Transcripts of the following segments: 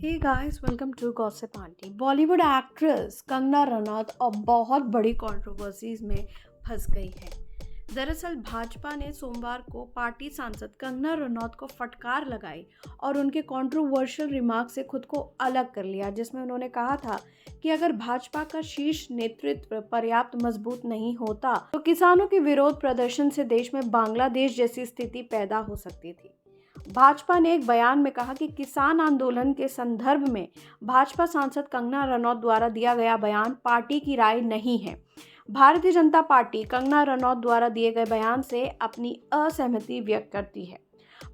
Hey guys, welcome to gossip aunty. Bollywood actress Kangana Ranaut अब बहुत बड़ी कंट्रोवर्सीज में फंस गई है। दरअसल भाजपा ने सोमवार को पार्टी सांसद कंगना रनौत को फटकार लगाई और उनके कंट्रोवर्शियल रिमार्क से खुद को अलग कर लिया, जिसमें उन्होंने कहा था कि अगर भाजपा का शीर्ष नेतृत्व पर्याप्त मजबूत नहीं होता तो किसानों के विरोध प्रदर्शन से देश में बांग्लादेश जैसी स्थिति पैदा हो सकती थी। भाजपा ने एक बयान में कहा कि किसान आंदोलन के संदर्भ में भाजपा सांसद कंगना रनौत द्वारा दिया गया बयान पार्टी की राय नहीं है। भारतीय जनता पार्टी कंगना रनौत द्वारा दिए गए बयान से अपनी असहमति व्यक्त करती है।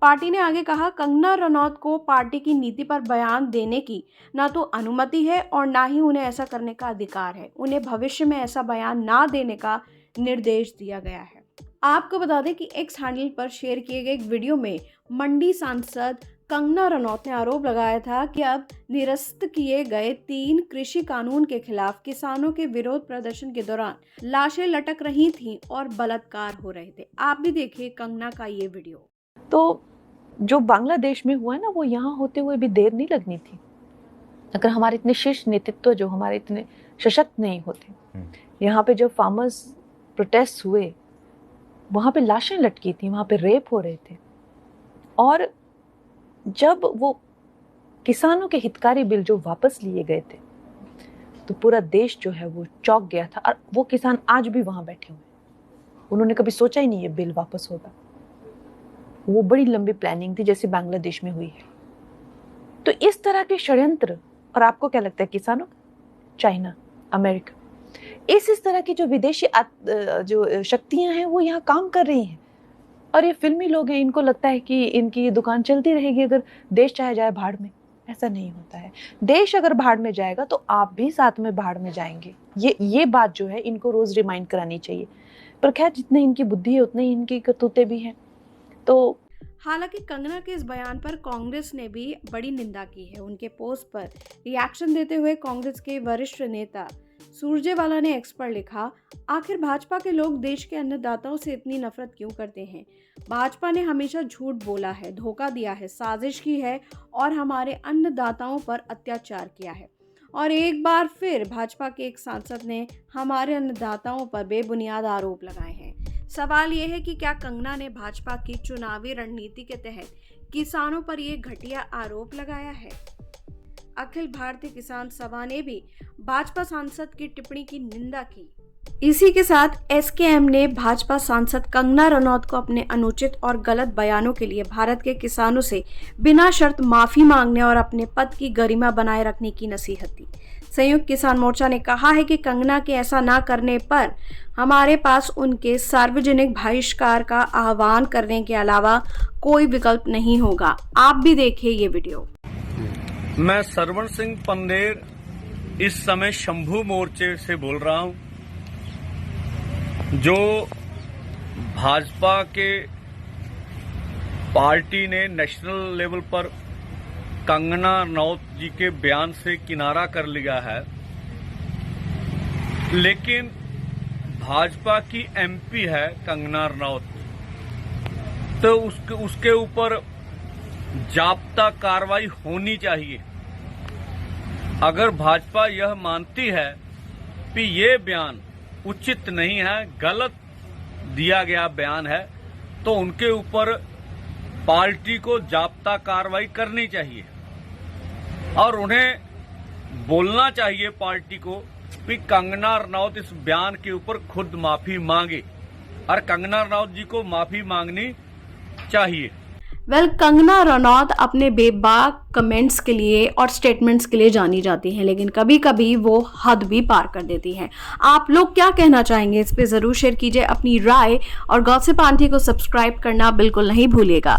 पार्टी ने आगे कहा, कंगना रनौत को पार्टी की नीति पर बयान देने की न तो अनुमति है और न ही उन्हें ऐसा करने का अधिकार है। उन्हें भविष्य में ऐसा बयान ना देने का निर्देश दिया गया है। आपको बता दें कि एक्स हैंडल पर शेयर किए गए एक वीडियो में मंडी सांसद कंगना रनौत ने आरोप लगाया था कि अब निरस्त किए गए 3 कृषि कानून के खिलाफ किसानों के विरोध प्रदर्शन के दौरान लाशें लटक रही थीं और बलात्कार हो रहे थे। आप भी देखिए कंगना का ये वीडियो। तो जो बांग्लादेश में हुआ ना, वो यहाँ होते हुए भी देर नहीं लगनी थी। अगर हमारे इतने शीर्ष नेतृत्व जो हमारे इतने सशक्त नहीं होते, यहाँ पे जो फार्मर्स प्रोटेस्ट हुए वहाँ पे लाशें लटकी थी, वहाँ पे रेप हो रहे थे। और जब वो किसानों के हितकारी बिल जो वापस लिए गए थे तो पूरा देश जो है वो चौंक गया था। और वो किसान आज भी वहाँ बैठे हुए हैं, उन्होंने कभी सोचा ही नहीं ये बिल वापस होगा। वो बड़ी लंबी प्लानिंग थी जैसे बांग्लादेश में हुई है। तो इस तरह के षड्यंत्र, और आपको क्या लगता है किसानों, चाइना, अमेरिका, इस तरह की जो विदेशी जो शक्तियां हैं वो यहाँ काम कर रही हैं। और ये फिल्मी लोग हैं, इनको लगता है कि इनकी दुकान चलती रहेगी अगर देश चाहे जाए भाड़ में। ऐसा नहीं होता है। देश अगर भाड़ में जाएगा तो आप भी साथ में भाड़ में जाएंगे। ये बात जो है इनको रोज रिमाइंड करानी चाहिए। पर खैर, जितनी इनकी बुद्धि है उतनी इनकी करतूतें भी हैं। तो हालांकि कंगना के इस बयान पर कांग्रेस ने भी बड़ी निंदा की है। उनके पोस्ट पर रिएक्शन देते हुए कांग्रेस के वरिष्ठ नेता सुरजेवाला ने एक्स पर लिखा, आखिर भाजपा के लोग देश के अन्नदाताओं से इतनी नफरत क्यों करते हैं? भाजपा ने हमेशा झूठ बोला है, धोखा दिया है, साजिश की है और हमारे अन्नदाताओं पर अत्याचार किया है। और एक बार फिर भाजपा के एक सांसद ने हमारे अन्नदाताओं पर बेबुनियाद आरोप लगाए हैं। सवाल यह है कि क्या कंगना ने भाजपा की चुनावी रणनीति के तहत किसानों पर ये घटिया आरोप लगाया है? अखिल भारतीय किसान सभा ने भी भाजपा सांसद की टिप्पणी की निंदा की। इसी के साथ एसकेएम ने भाजपा सांसद कंगना रनौत को अपने अनुचित और गलत बयानों के लिए भारत के किसानों से बिना शर्त माफी मांगने और अपने पद की गरिमा बनाए रखने की नसीहत दी। संयुक्त किसान मोर्चा ने कहा है कि कंगना के ऐसा ना करने पर हमारे पास उनके सार्वजनिक बहिष्कार का आह्वान करने के अलावा कोई विकल्प नहीं होगा। आप भी देखिए ये वीडियो। मैं सरवण सिंह पंदेर इस समय शंभू मोर्चे से बोल रहा हूं। जो भाजपा के पार्टी ने नेशनल लेवल पर कंगना रनौत जी के बयान से किनारा कर लिया है, लेकिन भाजपा की एमपी है कंगना रनौत, तो उसके ऊपर जाब्ता कार्रवाई होनी चाहिए। अगर भाजपा यह मानती है कि ये बयान उचित नहीं है, गलत दिया गया बयान है, तो उनके ऊपर पार्टी को जाब्ता कार्रवाई करनी चाहिए और उन्हें बोलना चाहिए पार्टी को कि कंगना रनौत इस बयान के ऊपर खुद माफी मांगे और कंगना रनौत जी को माफी मांगनी चाहिए। कंगना रनौत अपने बेबाक कमेंट्स के लिए और स्टेटमेंट्स के लिए जानी जाती हैं, लेकिन कभी कभी वो हद भी पार कर देती हैं। आप लोग क्या कहना चाहेंगे इस पे ज़रूर शेयर कीजिए अपनी राय, और गॉसिप आंटी को सब्सक्राइब करना बिल्कुल नहीं भूलिएगा।